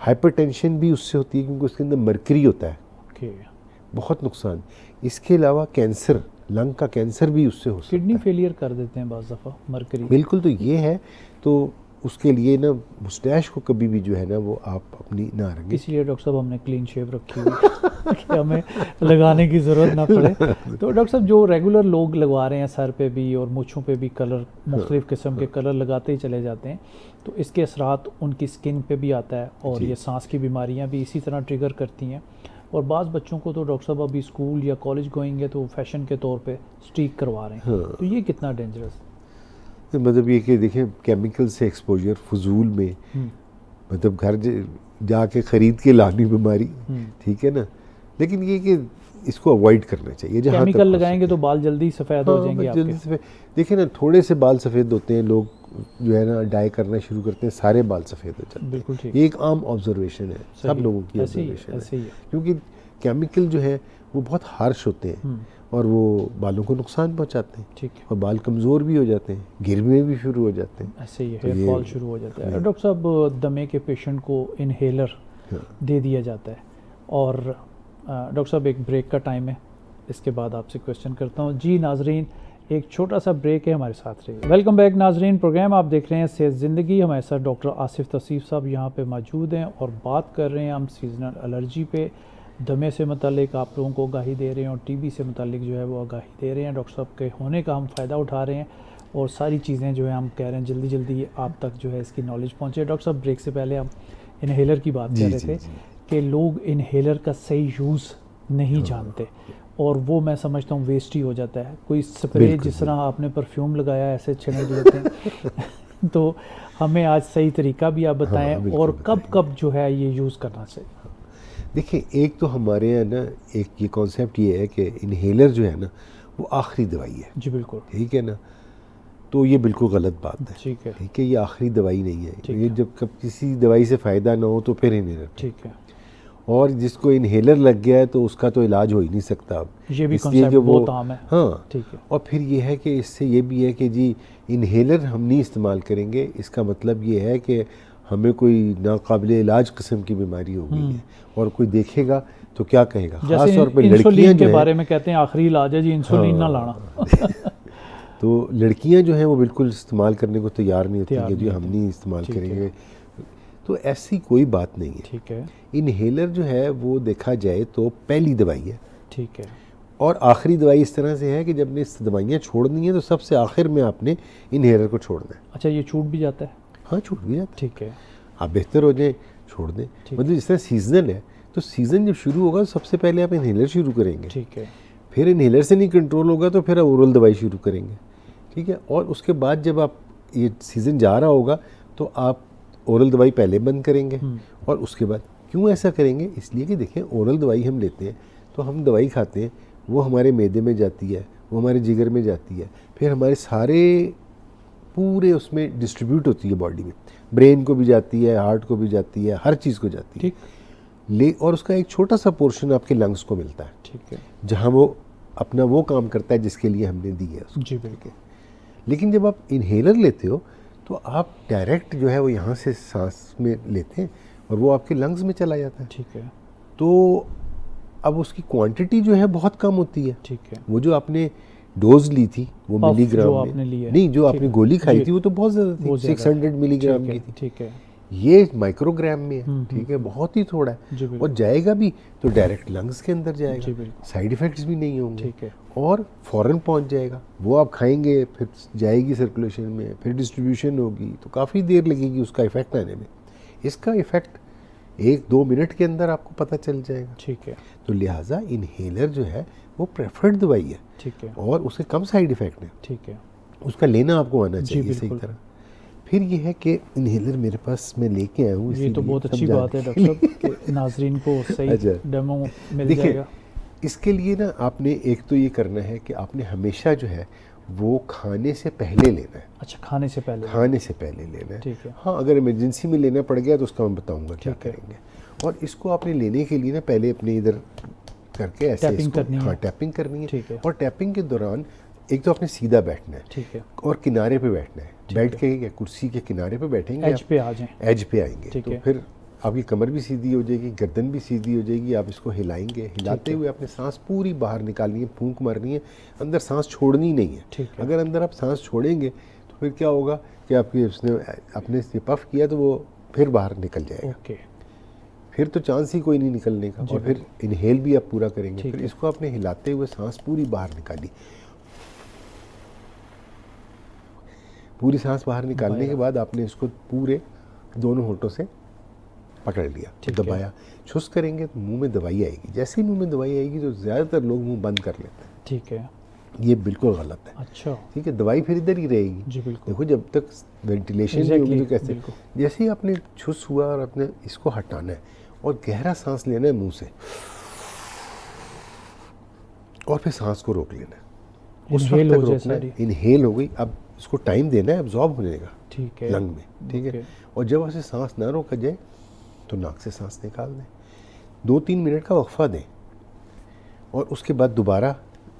हाइपरटेंशन भी उससे होती है, क्योंकि उसके अंदर मरकरी होता है। ओके। बहुत नुकसान। इसके अलावा कैंसर, लंग का कैंसर भी उससे हो सकता है। किडनी फेलियर कर देते हैं बाज़ दफ़ा मरकरी। बिल्कुल, तो ये है, तो उसके लिए ना मुस्टैश को कभी भी जो है ना वो आप अपनी ना रंगे। इसलिए डॉक्टर साहब हमने क्लीन शेव रखी हुई है कि हमें लगाने की ज़रूरत ना पड़े। तो डॉक्टर साहब जो रेगुलर लोग लगवा रहे हैं सर पे भी और मूँछों पे भी कलर, मुख्तलिफ़ किस्म के कलर लगाते ही चले जाते हैं, तो इसके असरात उनकी स्किन पे भी आता है और ये सांस की बीमारियाँ भी इसी तरह ट्रिगर करती हैं। और बाज़ बच्चों को तो डॉक्टर साहब अभी स्कूल या कॉलेज गोइंग है तो फैशन के तौर पे स्ट्रीक करवा रहे हैं। तो ये कितना डेंजरस? मतलब ये कि देखें केमिकल से एक्सपोजर फजूल में, मतलब घर जाके ख़रीद के लानी बीमारी, ठीक है ना, लेकिन ये कि इसको अवॉइड करना चाहिए। जहाँ केमिकल लगाएंगे तो बाल जल्दी सफ़ेद हो जाएंगे आपके। जल्दी सफ़ेद, देखें ना, थोड़े से बाल सफ़ेद होते हैं, लोग जो है ना डाई करना शुरू करते हैं, सारे बाल सफ़ेद हो जाते हैं। बिल्कुल ठीक। ये एक आम ऑब्जर्वेशन है, सब लोगों की ऑब्जर्वेशन है, क्योंकि केमिकल जो है वो बहुत हार्श होते हैं और वो बालों को नुकसान पहुंचाते हैं। ठीक है। और बाल कमज़ोर भी हो जाते हैं, गिरने भी शुरू हो जाते हैं। ऐसे ही हेयर फॉल शुरू हो जाता है। डॉक्टर साहब दमे के पेशेंट को इनहेलर दे दिया जाता है, और डॉक्टर साहब एक ब्रेक का टाइम है, इसके बाद आपसे क्वेश्चन करता हूँ। जी नाजरीन, एक छोटा सा ब्रेक है, हमारे साथ रहिए। वेलकम बैक नाजरीन, प्रोग्राम आप देख रहे हैं सेहत ज़िंदगी। हमारे साथ डॉक्टर आसिफ तौसीफ साहब यहाँ पे मौजूद हैं और बात कर रहे हैं हम सीजनल एलर्जी पे, दमे से मतलब आप लोगों को आगाही दे रहे हैं और टीबी से मतलब जो है वो आगाही दे रहे हैं। डॉक्टर साहब के होने का हम फ़ायदा उठा रहे हैं और सारी चीज़ें जो है हम कह रहे हैं जल्दी जल्दी आप तक जो है इसकी नॉलेज पहुँचे। डॉक्टर साहब ब्रेक से पहले हम इनहेलर की बात कर रहे थे कि लोग इनहेलर का सही यूज़ नहीं जानते और वो मैं समझता हूँ वेस्ट ही हो जाता है। कोई स्प्रे जिस तरह आपने परफ्यूम लगाया ऐसे छिड़क लेते हैं तो हमें आज सही तरीका भी आप बताएं और कब कब जो है ये यूज़ करना चाहिए। देखिए, एक तो हमारे यहाँ ना एक ये कॉन्सेप्ट ये है कि इनहेलर जो है ना वो आखिरी दवाई है। जी बिल्कुल, ठीक है ना, तो ये बिल्कुल गलत बात है। ठीक है, ठीक है, ये आखिरी दवाई नहीं है। ये जब कब किसी दवाई से फ़ायदा ना हो तो फिर इनहेलर। ठीक है। और जिसको इनहेलर लग गया है तो उसका तो इलाज हो ही नहीं सकता अब। ये भी कॉन्सेप्ट बहुत आम है। हाँ, ठीक है। और फिर ये है कि इससे ये भी है कि जी इनहेलर हम नहीं इस्तेमाल करेंगे, इसका मतलब ये है कि हमें कोई नाकाबिल इलाज किस्म की बीमारी हो गई है और कोई देखेगा तो क्या कहेगा। खास तौर पर लड़कियां के बारे में कहते हैं आखिरी इलाज है जी इंसुलिन ना लाना। तो लड़कियां जो हैं वो बिल्कुल इस्तेमाल करने को तैयार नहीं होती कि जी हम नहीं इस्तेमाल करेंगे, तो ऐसी कोई बात नहीं है। ठीक है। इनहेलर जो है वो देखा जाए तो पहली दवाई है। ठीक है। और आखिरी दवाई इस तरह से है कि जब ने दवाइयाँ छोड़नी है तो सबसे आखिर में आपने इनहेलर को छोड़ना है। अच्छा, ये छूट भी जाता है? हाँ, छूट भी जाता है। ठीक है। आप बेहतर हो जाए छोड़ दें, मतलब जिस तरह सीजनल है तो सीज़न जब शुरू होगा तो सबसे पहले आप इनहेलर शुरू करेंगे। ठीक है। फिर इनहेलर से नहीं कंट्रोल होगा तो फिर ओरल दवाई शुरू करेंगे। ठीक है, और उसके बाद जब आप ये सीज़न जा रहा होगा तो आप ओरल दवाई पहले बंद करेंगे और उसके बाद क्यों ऐसा करेंगे, इसलिए कि देखें ओरल दवाई हम लेते हैं तो हम दवाई खाते हैं, वो हमारे मैदे में जाती है, वो हमारे जिगर में जाती है, फिर हमारे सारे पूरे उसमें डिस्ट्रीब्यूट होती है बॉडी में, ब्रेन को भी जाती है, हार्ट को भी जाती है, हर चीज़ को जाती है। ले और उसका एक छोटा सा पोर्शन आपके लंग्स को मिलता है। ठीक है। जहाँ वो अपना वो काम करता है जिसके लिए हमने दी है उसको। जी बिल्कुल। लेकिन जब आप इनहेलर लेते हो तो आप डायरेक्ट जो है वो यहाँ से सांस में लेते हैं और वो आपके लंग्स में चला जाता है। ठीक है। तो अब उसकी क्वांटिटी जो है बहुत कम होती है। ठीक है। वो जो आपने डोज ली थी वो मिलीग्राम में आपने ली है, नहीं, जो आपने गोली खाई थी वो तो बहुत ज़्यादा थी, 600 मिलीग्राम की थी। ठीक है। ये माइक्रोग्राम में है, ठीक है, बहुत ही थोड़ा है, जी बिल्कुल। और जाएगा भी तो डायरेक्ट लंग्स के अंदर जी जाएगा, बिल्कुल। साइड इफ़ेक्ट्स भी नहीं होंगे, ठीक है। और फ़ौरन पहुंच जाएगा, वो आप खाएंगे फिर जाएगी सर्कुलेशन में, फिर डिस्ट्रीब्यूशन होगी, तो काफ़ी देर लगेगी उसका इफ़ेक्ट आने में। इसका इफ़ेक्ट 1-2 मिनट के अंदर आपको पता चल जाएगा। ठीक है। तो लिहाजा इन्हेलर जो है वो प्रेफर्ड दवाई है, ठीक है। और उसके कम साइड इफ़ेक्ट हैं, ठीक है। उसका लेना आपको आना जी, चाहिए सही बिल्कुल। तरह। फिर ये है कि इन्हेलर मेरे पास मैं लेके आया हूँ, ये तो इसीलिए बहुत अच्छी समझाने बात है के डॉक्टर लिए। साहब कि नाजरीन को सही अच्छा। डेमो मिल देखिए, जाएगा। इसके लिए ना आपने एक तो ये करना है कि आपने हमेशा जो है वो खाने से पहले लेना है, अच्छा, खाने से पहले। खाने से पहले लेना है। ठीक है। हाँ, अगर इमरजेंसी में लेना पड़ गया तो उसका मैं बताऊंगा क्या ठीक है। करेंगे। और इसको आपने लेने के लिए ना पहले अपने इधर करके ऐसे टैपिंग इसको, करनी है। हाँ, टैपिंग करनी है। ठीक है। और टैपिंग के दौरान एक तो आपने सीधा बैठना है, ठीक है। और किनारे पे बैठना है, ठीक बैठ है। के या कुर्सी के किनारे पे बैठेंगे एज आप, पे आ जाएं। एज पे आएंगे, ठीक तो है। फिर आपकी कमर भी सीधी हो जाएगी, गर्दन भी सीधी हो जाएगी, आप इसको हिलाएंगे, हिलाते है। हुए आपने सांस पूरी बाहर निकालनी है, फूंक मारनी है, अंदर सांस छोड़नी नहीं है। ठीक है। अगर अंदर आप सांस छोड़ेंगे तो फिर क्या होगा कि आपकी उसने आपने से पफ किया तो वो फिर बाहर निकल जाएगा, ओके। फिर तो चांस ही कोई नहीं निकलने का। जी, और फिर इनहेल भी आप पूरा करेंगे, ठीक फिर है। इसको आपने हिलाते हुए सांस पूरी बाहर निकाली, पूरी सांस बाहर निकालने के बाद आपने इसको पूरे दोनों होठों से पकड़ लिया, ठीक है। दबाया, छुस करेंगे तो मुंह में दवाई आएगी। जैसे ही मुंह में दवाई आएगी तो ज़्यादातर लोग मुंह बंद कर लेते हैं, ठीक है। ये बिल्कुल गलत है। अच्छा। ठीक है, दवाई फिर इधर ही रहेगी। जी बिल्कुल। देखो, जब तक वेंटिलेशन नहीं होगी Exactly, तो कैसे, बिल्कुल। जैसे ही आपने छुस हुआ और आपने इसको हटाना है और गहरा सांस लेना है मुंह से, और फिर सांस को रोक लेना है, उस वक्त Inhale हो तक जाए रोकना है। सारी। इनहेल हो गई, अब इसको टाइम देना है, एब्जॉर्ब होने का ठीक है। लंग में, ठीक है। ओके। और जब ऐसे सांस ना रोका जाए तो नाक से सांस निकाल दें, 2-3 मिनट का वक्फा दें, और उसके बाद दोबारा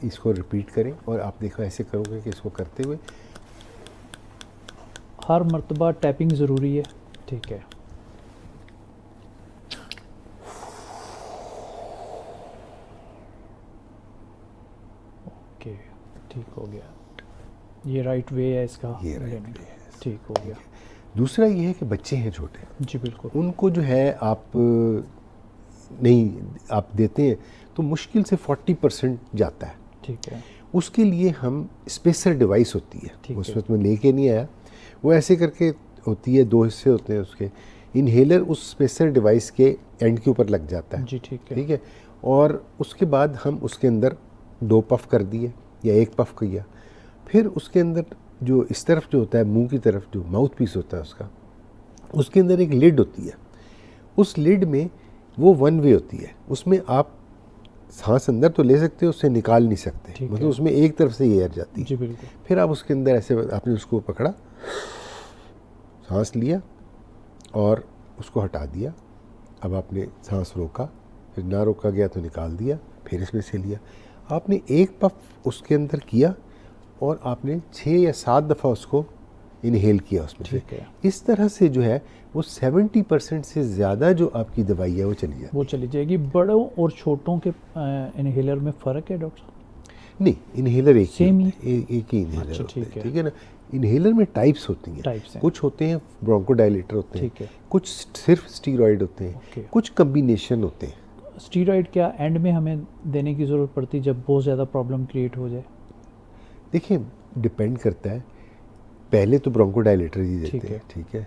इसको रिपीट करें। और आप देखो ऐसे करोगे कि इसको करते हुए हर मर्तबा टैपिंग ज़रूरी है। ठीक है। ओके, ठीक हो गया। ये राइट वे है इसका ये right लेने का। way है इसका। ठीक हो गया। दूसरा ये है कि बच्चे हैं छोटे, जी बिल्कुल। उनको जो है आप नहीं आप देते हैं तो मुश्किल से 40% जाता है। ठीक है। उसके लिए हम स्पेसर डिवाइस होती है, ठीक उस है। वक्त मैं लेके नहीं आया, वो ऐसे करके होती है, 2 हिस्से होते हैं उसके। इनहेलर उस स्पेसर डिवाइस के एंड के ऊपर लग जाता है, जी ठीक है। ठीक है। और उसके बाद हम उसके अंदर 2 पफ कर दिए या 1 पफ किया, फिर उसके अंदर जो इस तरफ जो होता है मुंह की तरफ जो माउथ पीस होता है उसका, उसके अंदर एक लिड होती है, उस लिड में वो 1 वे होती है, उसमें आप सांस अंदर तो ले सकते हो, उससे निकाल नहीं सकते, ठीक मतलब है। उसमें एक तरफ से एयर जाती है। जी बिल्कुल। फिर आप उसके अंदर ऐसे आपने उसको पकड़ा, सांस लिया और उसको हटा दिया, अब आपने सांस रोका, फिर ना रोका गया तो निकाल दिया, फिर इसमें से लिया, आपने 1 पफ उसके अंदर किया और आपने 6 या 7 दफ़ा उसको इनहेल किया उसमें से। ठीक है। इस तरह से जो है वो 70% से ज़्यादा जो आपकी दवाई है वो चली जाए। वो चली जाएगी। बड़ों और छोटों के इनहेलर में फ़र्क है डॉक्टर साहब? नहीं, इनहेलर एक ही Same होता है, एक ही इनहेलर अच्छा, होता है, ठीक है। ठीक है ना। इनहेलर में टाइप्स होती हैं, Types हैं। कुछ होते हैं ब्रोंकोडायलेटर होते हैं, ठीक है। कुछ सिर्फ स्टीरॉयड होते हैं, ओके। कुछ कम्बिनेशन होते हैं। स्टीरॉयड क्या एंड में हमें देने की ज़रूरत पड़ती है जब बहुत ज़्यादा प्रॉब्लम क्रिएट हो जाए? देखिए, डिपेंड करता है, पहले तो ब्रोंकोडायलेटर ही ठीक देते हैं, है। ठीक है।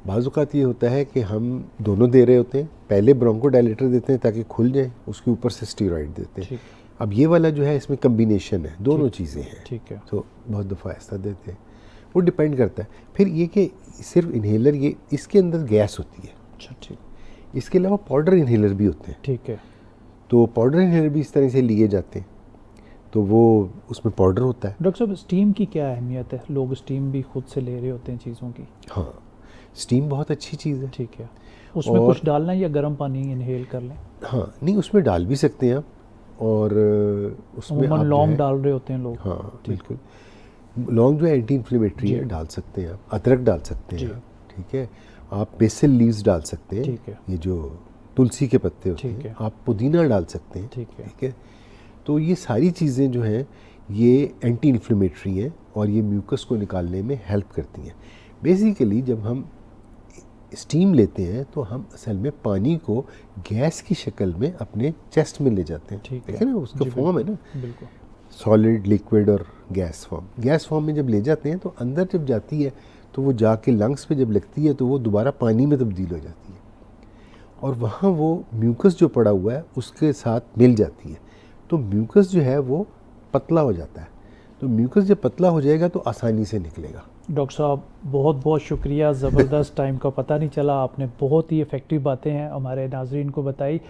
बाज़ औक़ात ये होता है कि हम दोनों दे रहे होते हैं, पहले ब्रोंकोडायलेटर देते हैं ताकि खुल जाए, उसके ऊपर से स्टीरॉयड देते हैं। ठीक। अब ये वाला जो है इसमें कम्बिनेशन है, दोनों चीज़ें हैं, ठीक है। तो बहुत दफ़ा ऐसा देते हैं, वो डिपेंड करता है। फिर ये कि सिर्फ इनहेलर, ये इसके अंदर गैस होती है, अच्छा ठीक। इसके अलावा पाउडर इनहेलर भी होते हैं, ठीक है। तो पाउडर इनहेलर भी इस तरह से लिए जाते हैं, तो वो उसमें पाउडर होता है। डॉक्टर साहब स्टीम की क्या अहमियत है? लोग स्टीम भी खुद से ले रहे होते हैं चीज़ों की। हाँ, स्टीम बहुत अच्छी चीज़ है। ठीक है। उसमें और- कुछ डालना है या गर्म पानी इनहेल कर लें? हाँ, नहीं, उसमें डाल भी सकते हैं आप, और उसमें अमूमन आप जो लौंग है, डाल रहे होते हैं लोग। हाँ ठीक। बिल्कुल, लौंग जो है एंटी इन्फ्लेमेटरी जी। है, डाल सकते हैं आप, अदरक डाल सकते हैं जी। आप, ठीक है। आप बेसिल लीव्स डाल सकते हैं, ठीक है। ये जो तुलसी के पत्ते होते ठीक हैं, है। आप पुदीना डाल सकते हैं, ठीक है। ठीक है। तो ये सारी चीज़ें जो हैं ये एंटी इन्फ्लेमेटरी हैं और ये म्यूकस को निकालने में हेल्प करती हैं। बेसिकली जब हम स्टीम लेते हैं तो हम असल में पानी को गैस की शक्ल में अपने चेस्ट में ले जाते हैं। ठीक है। देखें ना, उसका जी, फॉर्म है ना, बिल्कुल। सॉलिड, लिक्विड और गैस फॉर्म। गैस फॉर्म में जब ले जाते हैं तो अंदर जब जाती है तो वो जाके लंग्स पे जब लगती है तो वो दोबारा पानी में तब्दील हो जाती है और वहाँ वो म्यूकस जो पड़ा हुआ है उसके साथ मिल जाती है, तो म्यूकस जो है वो पतला हो जाता है। तो म्यूकस जब पतला हो जाएगा तो आसानी से निकलेगा। डॉक्टर साहब बहुत बहुत शुक्रिया, ज़बरदस्त, टाइम का पता नहीं चला, आपने बहुत ही इफ़ेक्टिव बातें हैं हमारे नाजरीन को बताई।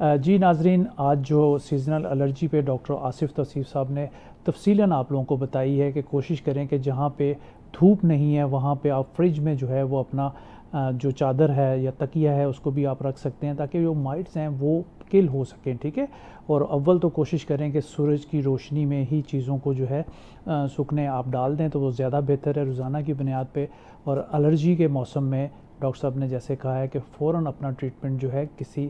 जी नाजरीन, आज जो सीजनल एलर्जी पे डॉक्टर आसिफ तौसीफ साहब ने तफसीलन आप लोगों को बताई है कि कोशिश करें कि जहाँ पे धूप नहीं है वहाँ पे आप फ्रिज में जो है वो अपना जो चादर है या तकिया है उसको भी आप रख सकते हैं ताकि जो माइट्स हैं वो किल हो सकें, ठीक है। और अव्वल तो कोशिश करें कि सूरज की रोशनी में ही चीज़ों को जो है सूखने आप डाल दें तो वो ज़्यादा बेहतर है रोज़ाना की बुनियाद पे। और एलर्जी के मौसम में डॉक्टर साहब ने जैसे कहा है कि फ़ौरन अपना ट्रीटमेंट जो है किसी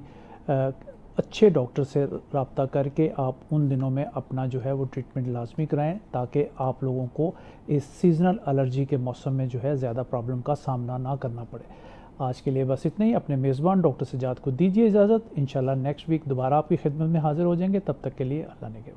अच्छे डॉक्टर से रब्ता करके आप उन दिनों में अपना जो है वो ट्रीटमेंट लाजमी कराएं ताकि आप लोगों को इस सीजनल एलर्जी के मौसम में जो है ज़्यादा प्रॉब्लम का सामना ना करना पड़े। आज के लिए बस इतना ही। अपने मेज़बान डॉक्टर सज्जाद को दीजिए इजाज़त। इंशाल्लाह नेक्स्ट वीक दोबारा आपकी खिदमत में हाज़िर हो जाएंगे। तब तक के लिए अल्लाह ने के